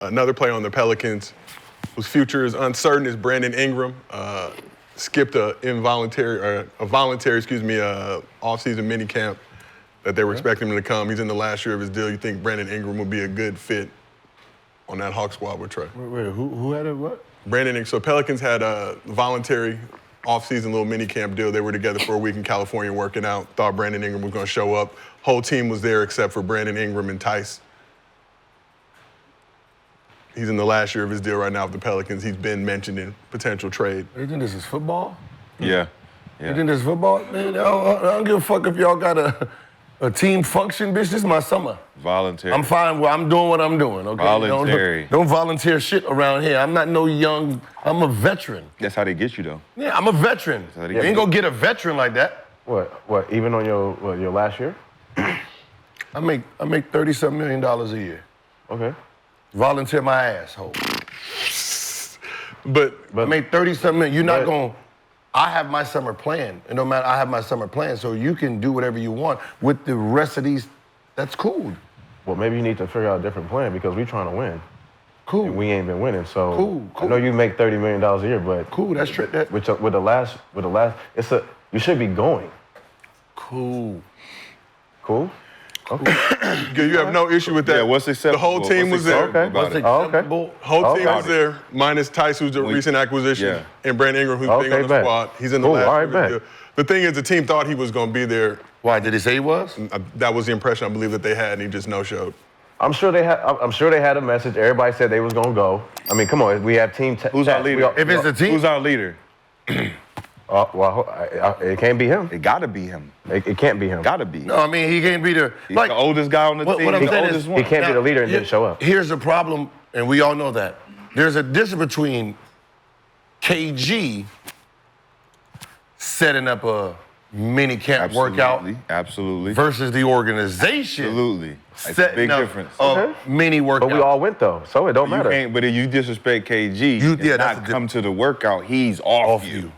Another player on the Pelicans whose future is uncertain is Brandon Ingram. Skipped a voluntary offseason mini camp that they were expecting him to come. He's in the last year of his deal. You think Brandon Ingram would be a good fit on that Hawk squad with Trey? Wait, who had it? What? Brandon Ingram. So Pelicans had a voluntary offseason little mini camp deal. They were together for a week in California working out. Thought Brandon Ingram was going to show up. Whole team was there except for Brandon Ingram and Tice. He's in the last year of his deal right now with the Pelicans. He's been mentioned in potential trade. You think this is football? Yeah. You think this is football? Man, I don't give a fuck if y'all got a team function, bitch. This is my summer. Voluntary. I'm fine. I'm doing what I'm doing, okay? Voluntary. Don't volunteer shit around here. I'm not no young, I'm a veteran. That's how they get you, though. Yeah, I'm a veteran. You ain't gonna get a veteran like that. What? Even on your last year? I make $30-something million a year. Okay. Volunteer my asshole. But I make 30-something million. You're not going. I have my summer plan. It don't matter. I have my summer plan, so you can do whatever you want with the rest of these. That's cool. Well, maybe you need to figure out a different plan because we're trying to win. Cool. And we ain't been winning, so cool. I know you make $30 million a year, but cool. That's true. With the last, you should be going. Cool. Cool. Okay. You have no issue with that. Yeah, what's acceptable? The whole team was there. Okay. Whole team was there, minus Tice, who's a recent acquisition, and Brandon Ingram, who's big on the squad. He's in the last year of his deal. The thing is, the team thought he was going to be there. Why, did he say he was? That was the impression I believe that they had, and he just no-showed. I'm sure they had a message. Everybody said they was going to go. I mean, come on. We have team. Who's our leader? If it's a team. Who's our leader? It can't be him. It gotta be him. It can't be him. Gotta be. No, I mean, he can't be the... He's the oldest guy on the team. What I'm saying is, he can't be the leader and didn't show up. Here's the problem, and we all know that. There's a difference between KG setting up a mini camp workout versus the organization. Absolutely. It's setting a big up difference. A mini workout. But we all went, though, so it don't matter. But if you disrespect KG, and not come to the workout, he's off you.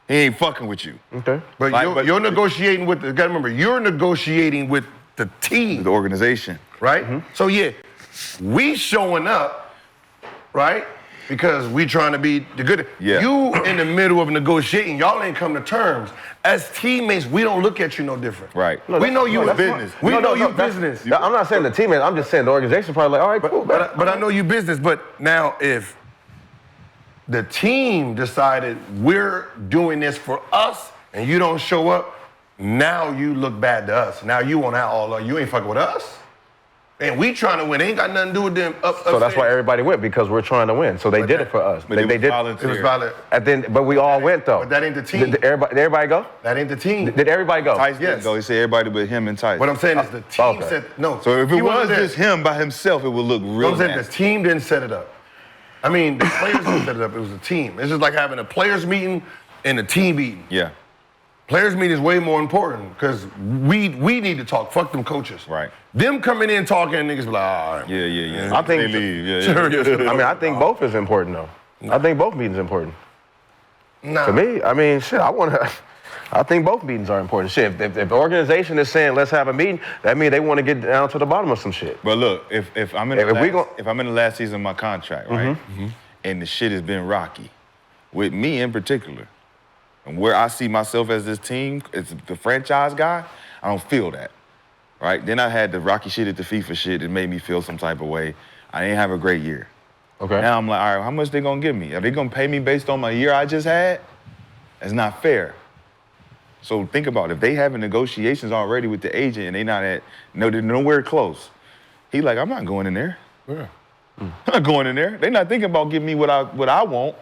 He ain't fucking with you. Okay. But you're negotiating with, gotta remember, you're negotiating with the team. The organization. Right? Mm-hmm. So yeah, we showing up, right? Because we trying to be the good. Yeah. You in the middle of negotiating, y'all ain't come to terms. As teammates, we don't look at you no different. Right. We know you business. We know you business. I'm not saying the teammates, I'm just saying the organization probably like, all right, cool. But I know you business. But now if the team decided we're doing this for us and you don't show up, now you look bad to us. Now you want out you ain't fucking with us. And we trying to win. It ain't got nothing to do with them. So that's why everybody went, because we're trying to win. So they did it for us. But they did. It was valid. But we all went, though. But that ain't the team. Did everybody go? That ain't the team. Did everybody go? Tice didn't go. He said everybody but him and Tice. What I'm saying is the team said no. So if it was just him by himself, it would look real I'm saying the team didn't set it up. I mean, the players didn't set it up. It was a team. It's just like having a players meeting and a team meeting. Yeah. Players meeting is way more important because we need to talk. Fuck them coaches. Right. Them coming in talking, niggas be like, all right. Yeah. I think they leave. Yeah. I mean, I think both is important, though. I think both meetings are important. Nah. To me, I mean, shit, I think both meetings are important. Shit, if the organization is saying let's have a meeting, that means they want to get down to the bottom of some shit. But look, if I'm in the last season of my contract, right, and the shit has been rocky, with me in particular, and where I see myself as this team, as the franchise guy, I don't feel that, right? Then I had the rocky shit at the FIFA shit that made me feel some type of way. I didn't have a great year. Okay. Now I'm like, all right, how much they gonna give me? Are they gonna pay me based on my year I just had? That's not fair. So think about it. If they having negotiations already with the agent and they're nowhere close, he like, I'm not going in there. Yeah. I'm not going in there. They're not thinking about giving me what I want.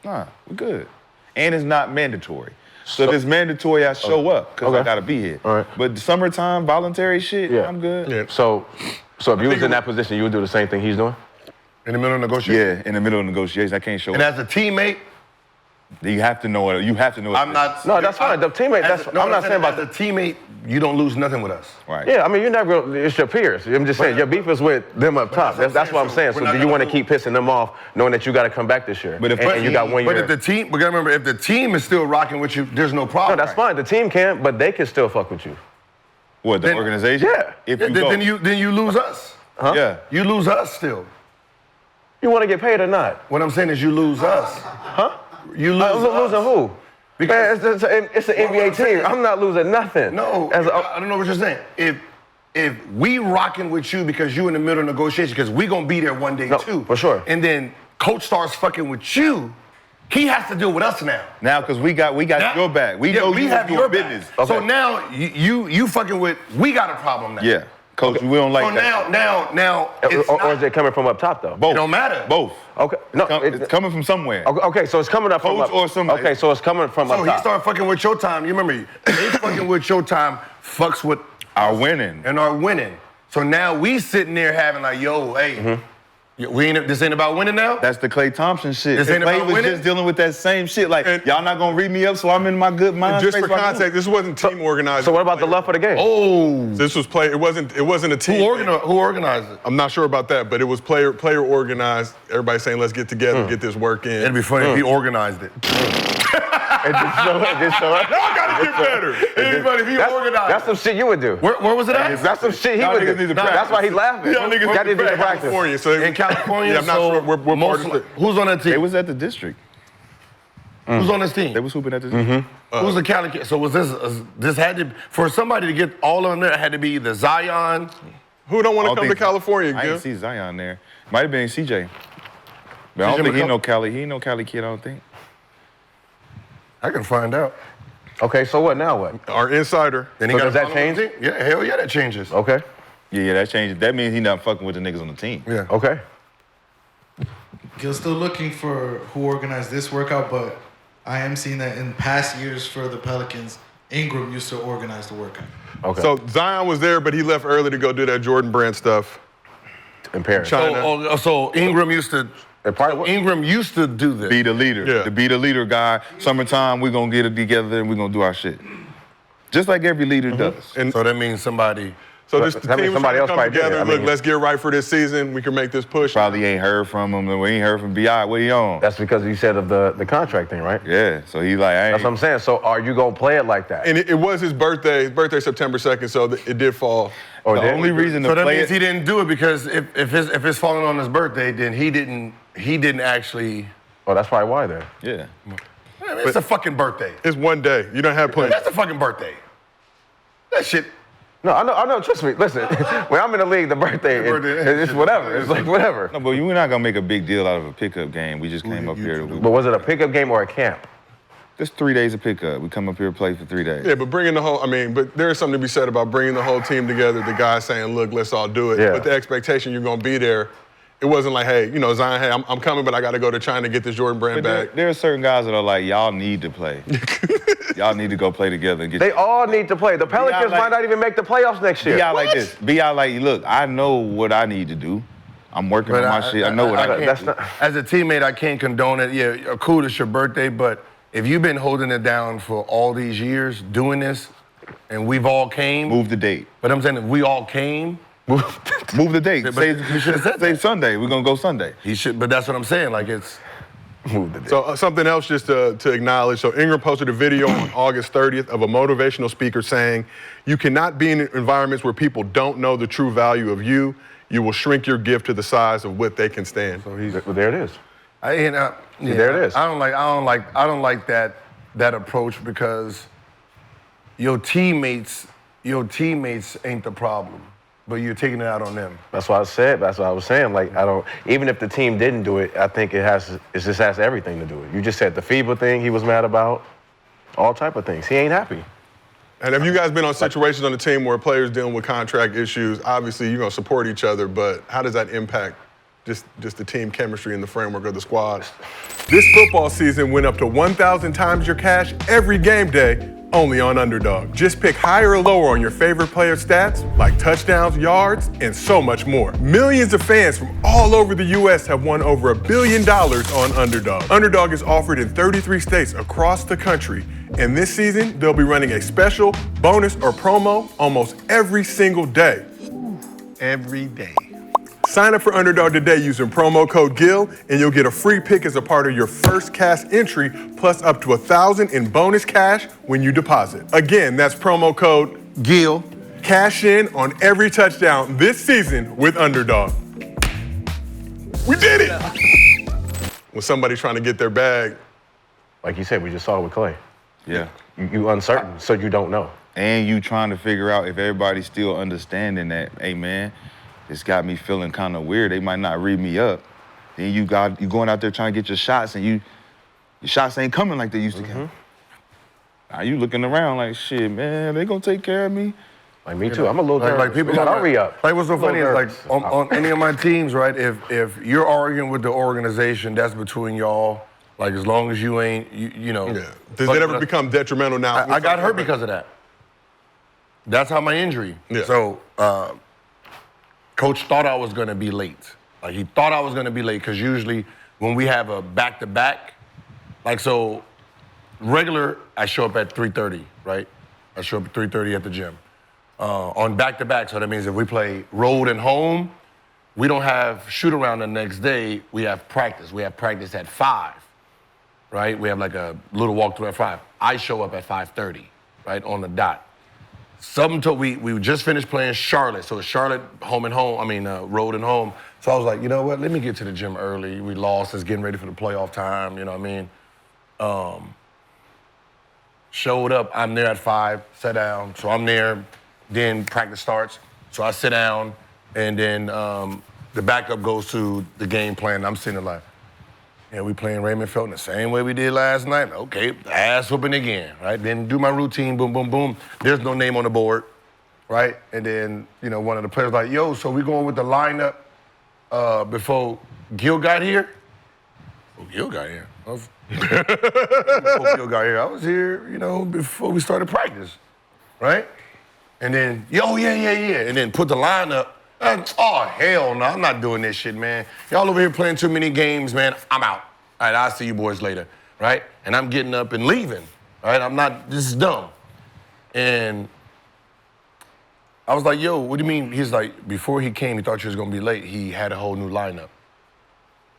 Nah, we're good. And it's not mandatory. So if it's mandatory, I show up because I gotta be here. All right. But summertime, voluntary shit, I'm good. Yeah. So if you was in that position, you would do the same thing he's doing? In the middle of negotiation? Yeah, in the middle of negotiations, I can't show And up. as a teammate, You have to know it. You have to know it. I'm not. No, that's fine. The teammate, I'm not saying about the teammate, you don't lose nothing with us. Right. Yeah, I mean, you're never gonna, it's your peers. I'm just saying, your beef is with them up top. That's what I'm saying. So do you want to keep pissing them off, knowing that you got to come back this year? But if and you got 1 year. But if the team, but remember, if the team is still rocking with you, there's no problem. No, that's fine. The team can't, but they can still fuck with you. What, the organization? Yeah. If you then you lose us. Huh? Yeah. You lose us still. You want to get paid or not? What I'm saying is you lose us. Huh? You lose us. Losing who? Because Man, it's an NBA team. I'm not losing nothing. No, I don't know what you're saying. If we rocking with you because you in the middle of negotiation, because we gonna be there one day too. For sure. And then coach starts fucking with you, he has to deal with us now. Now, because we got your back. We know we you have doing your business. back. So now you fucking with, we got a problem now. Yeah. Coach, we don't like that. So now it's or is it coming from up top though? Both. It don't matter. Both. Okay. No, It's coming from somewhere. Okay, so it's coming up from Coach up. or somebody. Okay, so it's coming from up So top. he started fucking with Showtime. You remember, they fucking with Showtime fucks with Our winning. and are winning. So now we sitting there having like, yo, hey, this ain't about winning now? That's the Klay Thompson shit. This ain't Klay about was winning? just dealing with that same shit. Like, And- y'all not gonna read me up, so I'm in my good mind. Just space for like context, this wasn't team organized. So what about the love for the game? Oh. This was play. It wasn't a team. Who organized it? I'm not sure about that, but it was player organized. Everybody saying, let's get together, get this work in. It'd be funny if he organized it. It just show up. Y'all gotta get better. Anybody, if he organized That's some shit you would do. Where was it at? That's some shit he Y'all would niggas do. need to That's practice. why he's laughing. Y'all niggas Y'all need to in practice. California. So In California, yeah, I'm not so sure. We're part of it. who's on that team? They was at the district. Who's on this team? They was hooping at the district. Who's the Cali kid? So was this had to, for somebody to get all of them there, it had to be either Zion. Who don't want I to don't come to think- California, I Gil? didn't see Zion there. Might have been CJ. But I don't think he know Cali. He ain't no Cali kid, I don't think. I can find out. Okay, so what now? What? Our insider. Then he So got does that change? Yeah, hell yeah, that changes. Okay. Yeah, that changes. That means he not fucking with the niggas on the team. Yeah. Okay. Gil's still looking for who organized this workout, but I am seeing that in past years for the Pelicans, Ingram used to organize the workout. Okay. So Zion was there, but he left early to go do that Jordan Brand stuff. in Paris. China. So Ingram used to. Ingram used to do this. Be the leader. Yeah. To be the leader guy. Summertime, we're going to get it together and we're going to do our shit. Just like every leader does. And So that means somebody. so this that means team was somebody trying to else come probably did it. together. I Look, mean- let's get right for this season. We can make this push. Probably ain't heard from him. We ain't heard from B.I. What he on? That's because you said of the contract thing, right? Yeah. So he like, I That's what I'm ain't. saying. So are you gonna play it like that? And it was his birthday. His birthday September 2nd, so it did fall. Or The did- only reason So to that play means it. he didn't do it because if it's falling on his birthday, then he didn't actually. Oh, that's probably why then. Yeah. Man, it's a fucking birthday. It's one day. You don't have plenty. That's a fucking birthday. That shit. No, I know. Trust me. Listen, when I'm in the league, the birthday, it's whatever. It's like whatever. No, but we're not going to make a big deal out of a pickup game. We just came up here. But was it a pickup game or a camp? Just 3 days of pickup. We come up here and play for 3 days. Yeah, but but there is something to be said about bringing the whole team together. The guys saying, look, let's all do it. Yeah. But the expectation you're going to be there, it wasn't like, hey, Zion, hey, I'm coming, but I got to go to China to get this Jordan Brand But back. there are certain guys that are like, y'all need to play. Y'all need to go play together and get. They all need to play. The Pelicans like- might not even make the playoffs next year. Be out like this. Be out like, look, I know what I need to do. I'm working on my shit. I know what I can't- can That's do. not. As a teammate, I can't condone it. Yeah, cool, it's your birthday, but if you've been holding it down for all these years, doing this, and we've all came. Move the date. But I'm saying if we all came, Move the date. But Say, he should've said say that. Sunday. We're gonna go Sunday. he should. But that's what I'm saying. Like it's. So something else just to acknowledge. So Ingram posted a video on August 30th of a motivational speaker saying, you cannot be in environments where people don't know the true value of you. You will shrink your gift to the size of what they can stand. Well, there it is. There it is. I don't like that approach because your teammates ain't the problem, but you're taking it out on them. That's what I said. That's what I was saying. Like even if the team didn't do it, I think it just has everything to do it. You just said the FIBA thing he was mad about, all type of things. He ain't happy. And have you guys been on situations on the team where players dealing with contract issues? Obviously, you're going to support each other, but how does that impact just the team chemistry and the framework of the squad? This football season went up to 1,000 times your cash every game day, only on Underdog. Just pick higher or lower on your favorite player stats, like touchdowns, yards, and so much more. Millions of fans from all over the U.S. have won over $1 billion on Underdog. Underdog is offered in 33 states across the country, and this season, they'll be running a special, bonus, or promo almost every single day. Every day. Sign up for Underdog today using promo code GIL, and you'll get a free pick as a part of your first cash entry, plus up to $1,000 in bonus cash when you deposit. Again, that's promo code Gil. Cash in on every touchdown this season with Underdog. We did it! When somebody's trying to get their bag. Like you said, we just saw it with Clay. Yeah. You uncertain, so you don't know. And you trying to figure out if everybody's still understanding that, hey man, it's got me feeling kind of weird. They might not read me up. Then you going out there trying to get your shots and your shots ain't coming like they used to come. Now you looking around like, shit, man, they gonna take care of me? Like me too. I'm a little nervous. Like people got hurry up. Like what's so funny is like on any of my teams, right? If you're arguing with the organization, that's between y'all. Like as long as you ain't, you know. Yeah. Does it ever become detrimental now? I got hurt because of that. That's how my injury. Yeah. So coach thought I was gonna be late. Like he thought I was gonna be late because usually when we have a back-to-back, like so regular, I show up at 3:30, right? I show up at 3:30 at the gym. On back-to-back, so that means if we play road and home, we don't have shoot-around the next day, we have practice. We have practice at 5, right? We have like a little walkthrough at 5. I show up at 5:30, right, on the dot. Something told we just finished playing Charlotte, so it's Charlotte home and home, road and home. So I was like, you know what, let me get to the gym early. We lost, it's getting ready for the playoff time, you know what I mean? Showed up, I'm there at 5, sat down, so I'm there, then practice starts, so I sit down, and then the backup goes to the game plan. I'm sitting there like, yeah, we playing Raymond Felton the same way we did last night. Okay, ass whooping again, right? Then do my routine, boom, boom, boom. There's no name on the board, right? And then, one of the players like, yo, so we going with the lineup before Gil got here? Well, Gil got here. Before Gil got here, I was here, before we started practice, right? And then, yeah. And then put the lineup. Oh, hell no, I'm not doing this shit, man. Y'all over here playing too many games, man. I'm out. All right, I'll see you boys later, right? And I'm getting up and leaving, right? This is dumb. And I was like, yo, what do you mean? He's like, before he came, he thought you was gonna be late. He had a whole new lineup.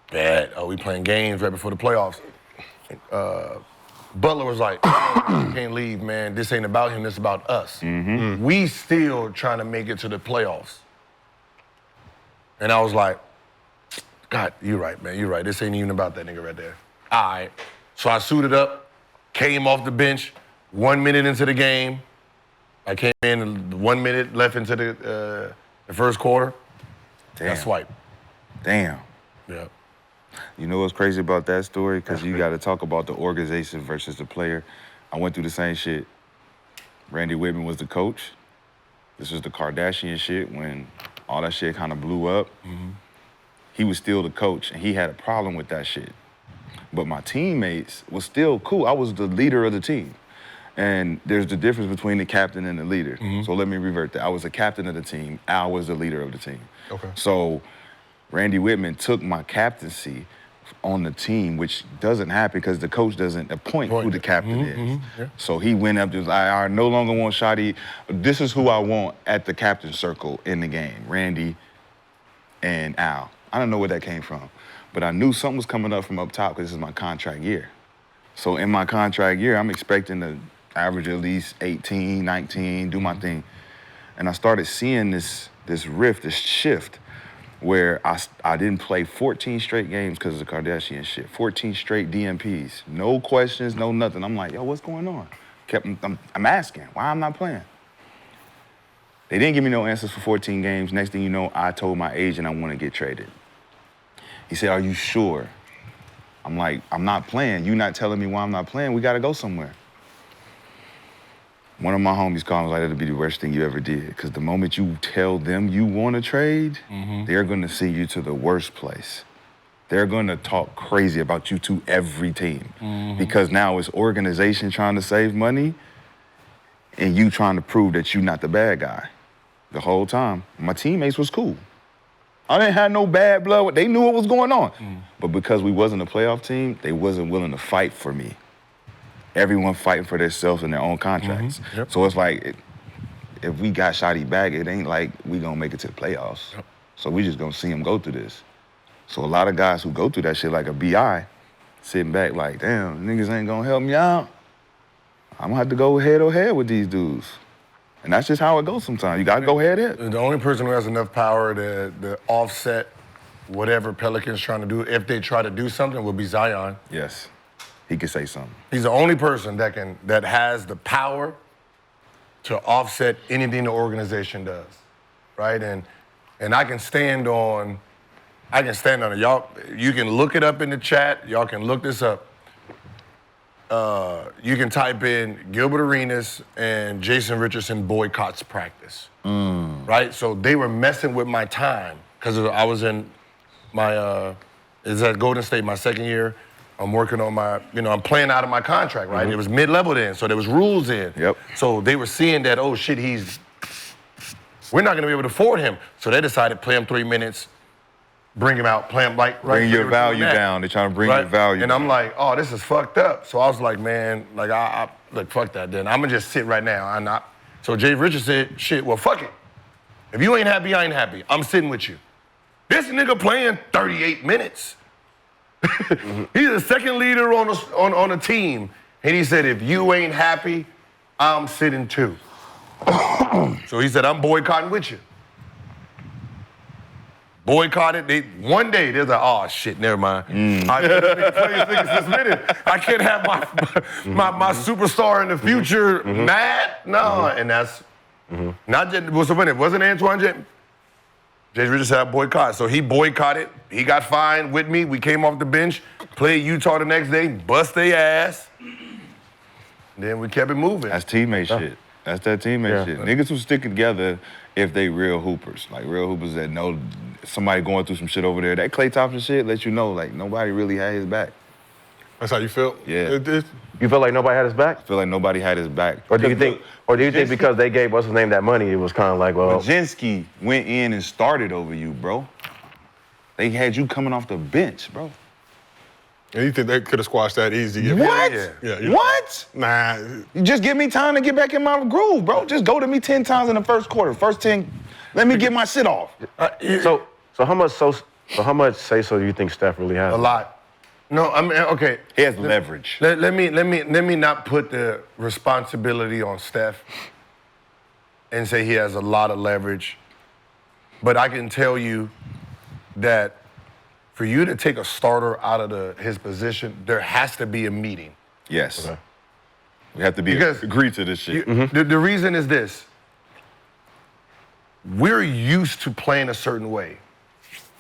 Bad. Oh, we playing games right before the playoffs. Butler was like, you can't leave, man. This ain't about him, this about us. Mm-hmm. We still trying to make it to the playoffs. And I was like, God, you're right, man, you're right. This ain't even about that nigga right there. All right. So I suited up, came off the bench, 1 minute into the game. I came in, 1 minute left into the first quarter. Damn. I swiped. Damn. Yeah. You know what's crazy about that story? Because you got to talk about the organization versus the player. I went through the same shit. Randy Whitman was the coach. This was the Kardashian shit when all that shit kind of blew up. Mm-hmm. He was still the coach, and he had a problem with that shit. But my teammates was still cool. I was the leader of the team. And there's the difference between the captain and the leader. Mm-hmm. So let me revert that. I was the captain of the team. Al was the leader of the team. Okay. So Randy Whitman took my captaincy on the team, which doesn't happen because the coach doesn't appoint who the captain is. Mm-hmm. Yeah. So he went up to us, I no longer want Shotty. This is who I want at the captain circle in the game, Randy and Al. I don't know where that came from, but I knew something was coming up from up top because this is my contract year. So in my contract year, I'm expecting to average at least 18, 19, do my thing. And I started seeing this rift, this shift, where I didn't play 14 straight games because of the Kardashian shit. 14 straight DMPs. No questions, no nothing. I'm like, yo, what's going on? I'm asking, why I'm not playing? They didn't give me no answers for 14 games. Next thing you know, I told my agent I want to get traded. He said, are you sure? I'm like, I'm not playing. You're not telling me why I'm not playing. We got to go somewhere. One of my homies called me like, that'll be the worst thing you ever did. Because the moment you tell them you want to trade, they're going to send you to the worst place. They're going to talk crazy about you to every team. Because now it's organization trying to save money and you trying to prove that you're not the bad guy. The whole time, my teammates was cool. I didn't have no bad blood. They knew what was going on. But because we wasn't a playoff team, they wasn't willing to fight for me. Everyone fighting for themselves and their own contracts. Yep. So it's like, if we got Shotty back, it ain't like we gonna make it to the playoffs. Yep. So we just gonna see him go through this. So a lot of guys who go through that shit like a BI, sitting back like, damn, niggas ain't gonna help me out. I'm gonna have to go head to head with these dudes. And that's just how it goes sometimes. You gotta go head to head. The only person who has enough power to offset whatever Pelicans trying to do, if they try to do something, will be Zion. Yes. He could say something. He's the only person that has the power to offset anything the organization does, right? And I can stand on it. Y'all, you can look it up in the chat. Y'all can look this up. You can type in Gilbert Arenas and Jason Richardson boycotts practice, right? So they were messing with my time because I was in my, it's at Golden State, my second year. I'm working on my, I'm playing out of my contract, right? It was mid-level then, so there was rules in. Yep. So they were seeing that, oh shit, we're not gonna be able to afford him. So they decided play him 3 minutes, bring him out, play him like right. Bring your value down. They're trying to bring your value And down. I'm like, oh, this is fucked up. So I was like, man, like I look, fuck that then. I'm gonna just sit right now. So Jay Richards said, shit, well, fuck it. If you ain't happy, I ain't happy. I'm sitting with you. This nigga playing 38 minutes. He's the second leader on a team. And he said, if you ain't happy, I'm sitting too. So he said, I'm boycotting with you. Boycotted. One day, they're like, oh, shit, never mind. I can't have my superstar in the future mad. No, and that's not just, it wasn't Antoine James. Jay Richards said I boycott. So he boycotted. He got fined with me. We came off the bench, played Utah the next day, bust their ass. Then we kept it moving. That's teammate shit. That's that teammate shit. Niggas who stick together if they real hoopers. Like real hoopers that know somebody going through some shit over there. That Klay Thompson shit lets you know like nobody really had his back. That's how you feel? Yeah. You feel like nobody had his back? I feel like nobody had his back. Or do you think because they gave what's his name that money, it was kind of like, well, Majinski went in and started over you, bro. They had you coming off the bench, bro. And you think they could have squashed that easy? What? Yeah. What? Nah. You just give me time to get back in my groove, bro. Just go to me 10 times in the first quarter. First 10, let me get my shit off. So how much say so do you think Steph really has? A lot. No, I mean, okay. He has leverage. Let me not put the responsibility on Steph and say he has a lot of leverage. But I can tell you that for you to take a starter out of his position, there has to be a meeting. Yes. Okay. We have to agree to this shit. The reason is this. We're used to playing a certain way.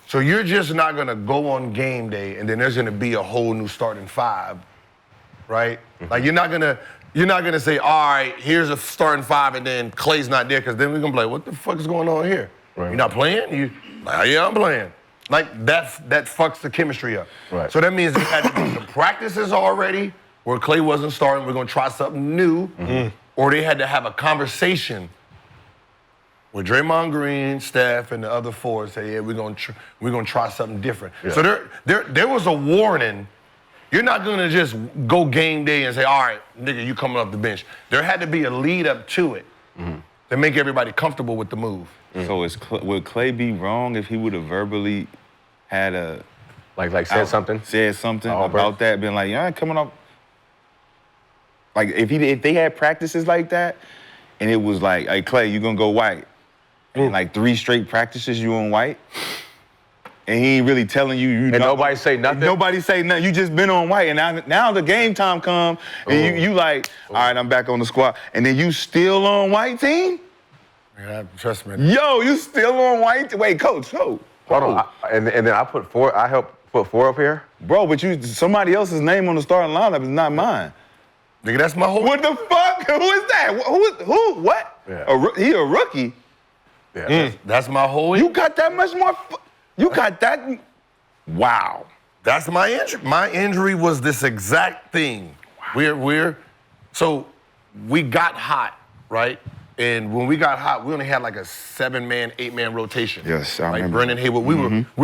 So you're just not gonna go on game day and then there's gonna be a whole new starting five, right? Like you're not gonna say, all right, here's a starting five and then Klay's not there, because then we're gonna be like, what the fuck is going on here? Right. You're not playing? Yeah, I'm playing. Like that fucks the chemistry up. Right. So that means there had to be some practices already where Klay wasn't starting, we're gonna try something new, or they had to have a conversation with Draymond Green, Steph, and the other four, say, yeah, we're gonna try something different. Yeah. So there was a warning. You're not gonna just go game day and say, all right, nigga, you coming off the bench. There had to be a lead up to it to make everybody comfortable with the move. So would Klay be wrong if he would have verbally had a said something about that, been like, yeah, coming off. Like if they had practices like that, and it was like, hey Klay, you gonna go white. And like 3 straight practices you on white, and he ain't really telling you. And nobody say nothing. Nobody say nothing. You just been on white, and now the game time come, and you like, all right, I'm back on the squad, and then you still on white team. Yeah, trust me. Yo, you still on white? Wait, coach, hold on. And then I put 4. I helped put 4 up here, bro. But somebody else's name on the starting lineup is not mine. Nigga, that's my whole. What the fuck? Who is that? Who? What? Yeah. He a rookie. Yeah, that's my whole. You got that much more. You got that. Wow. That's my injury. My injury was this exact thing. Wow. So we got hot, right? And when we got hot, we only had like a 7-man, 8-man rotation. Yes, I remember. Brandon Haywood. We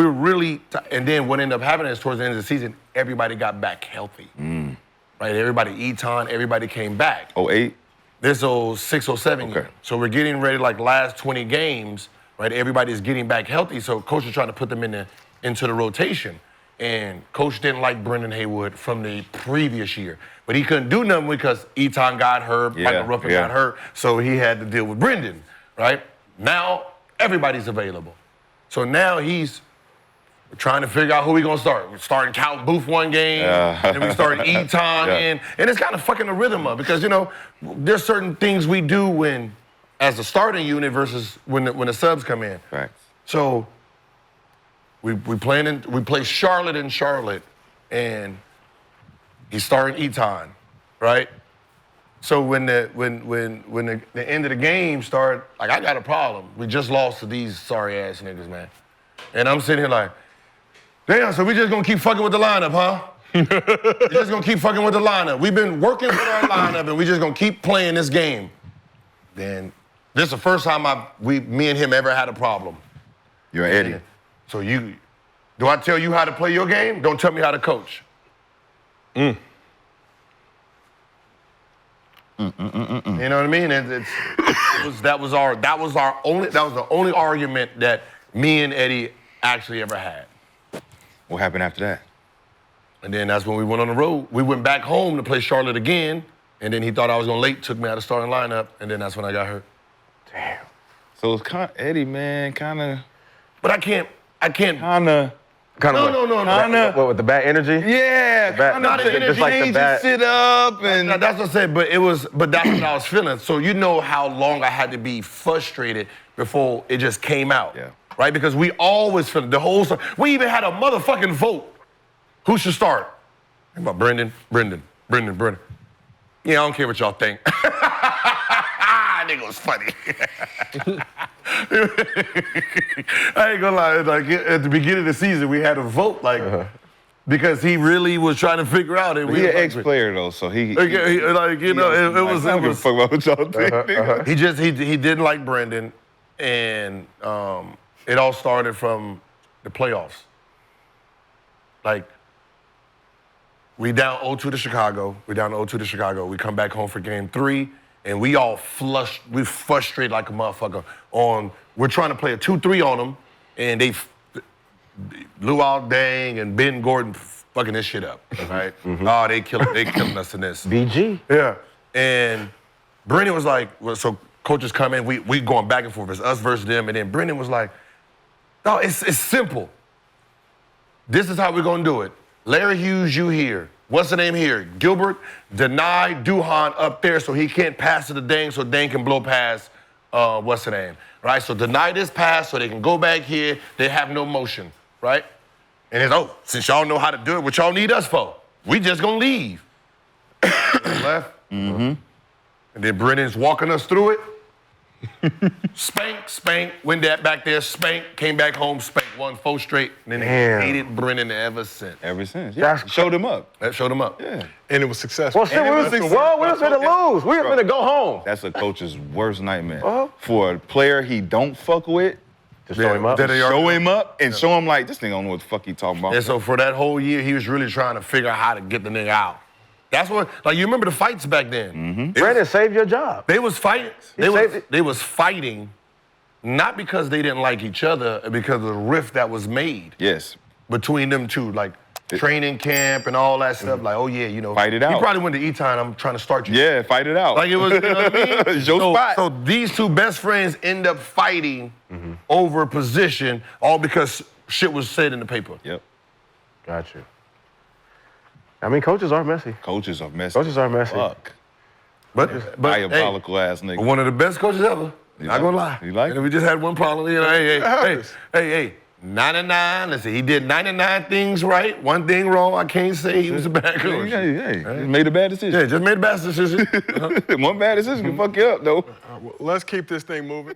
were really. And then what ended up happening is towards the end of the season, everybody got back healthy. Right? Everybody, Eton, everybody came back. 08? This 06, 07 year. So we're getting ready, like last 20 games, right? Everybody's getting back healthy, so coach is trying to put them into the rotation. And coach didn't like Brandon Haywood from the previous year. But he couldn't do nothing because Eton got hurt, Michael Ruffin got hurt, so he had to deal with Brendan, right? Now, everybody's available. So now he's We're trying to figure out who we gonna start. We're starting Cal Booth one game, and we started Eton, and it's kind of fucking the rhythm up because there's certain things we do when, as a starting unit versus when the subs come in. Right. So we play Charlotte in Charlotte, and he's starting Eton, right? So when the end of the game started, like I got a problem. We just lost to these sorry ass niggas, man. And I'm sitting here like, damn, so we just gonna keep fucking with the lineup, huh? We just gonna keep fucking with the lineup. We've been working with our lineup and we just gonna keep playing this game. Then this is the first time me and him ever had a problem. You're Eddie. So do I tell you how to play your game? Don't tell me how to coach. You know what I mean? That was the only argument that me and Eddie actually ever had. What happened after that? And then that's when we went on the road. We went back home to play Charlotte again, and then he thought I was gonna late, took me out of starting lineup, and then that's when I got hurt. Damn. So it's kind of Eddie, man, kind of. But I can't. No. What, with the bad energy? Yeah, not the energy. Just like the bad. Sit up and. That's what I said. But that's what I was feeling. So you know how long I had to be frustrated before it just came out. Yeah. Right? Because we always feel the whole stuff. We even had a motherfucking vote. Who should start? About Brendan. Yeah, I don't care what y'all think. Nigga was funny. I ain't gonna lie. Like at the beginning of the season, we had a vote, because he really was trying to figure out it. He's an ex-player though, so he it was. I don't give a fuck about what y'all think. Nigga. He didn't like Brandon, and it all started from the playoffs. Like, we down 0-2 to Chicago. We come back home for game 3, and we all we frustrated like a motherfucker we're trying to play a 2-3 on them, and they Luau Dang and Ben Gordon fucking this shit up, right? Oh, they killing us in this. BG. Yeah. And Brendan was like, so coaches come in, we going back and forth. It's us versus them, and then Brendan was like, no, it's simple. This is how we're gonna do it. Larry Hughes, you here. What's the name here? Gilbert, deny Duhan up there so he can't pass to the Dang so Dang can blow past, what's the name? Right, so deny this pass so they can go back here. They have no motion, right? And it's, since y'all know how to do it, what y'all need us for? We just gonna leave. Left. And then Brennan's walking us through it. Spank, went back there, spank, came back home, spank, won 4 straight, and then they hated Brennan ever since. Yeah. Showed him up. That showed him up. Yeah. And it was successful. Well, shit, we was finna lose. We was finna go home. That's a coach's worst nightmare. For a player he don't fuck with, Just show him up. show him up and show him like, this nigga don't know what the fuck he talking about. And so for that whole year, he was really trying to figure out how to get the nigga out. That's what, you remember the fights back then. Brandon saved your job. They was fighting. They was fighting, not because they didn't like each other, because of the rift that was made. Yes. Between them two, like training camp and all that stuff. Like, Fight it out. You probably went to Eton. I'm trying to start you. Yeah, fight it out. Like it was, you know what I mean? It's your spot. So these two best friends end up fighting over position, all because shit was said in the paper. Yep. Got you. I mean, coaches are messy. Coaches are messy. But Diabolical ass nigga. One of the best coaches ever. Not gonna lie. You like it? And we just had one problem. Hey. 99. Let's see. He did 99 things right. One thing wrong. I can't say he was a bad coach. He made a bad decision. Yeah, just made a bad decision. One bad decision can fuck you up, though. Well, let's keep this thing moving.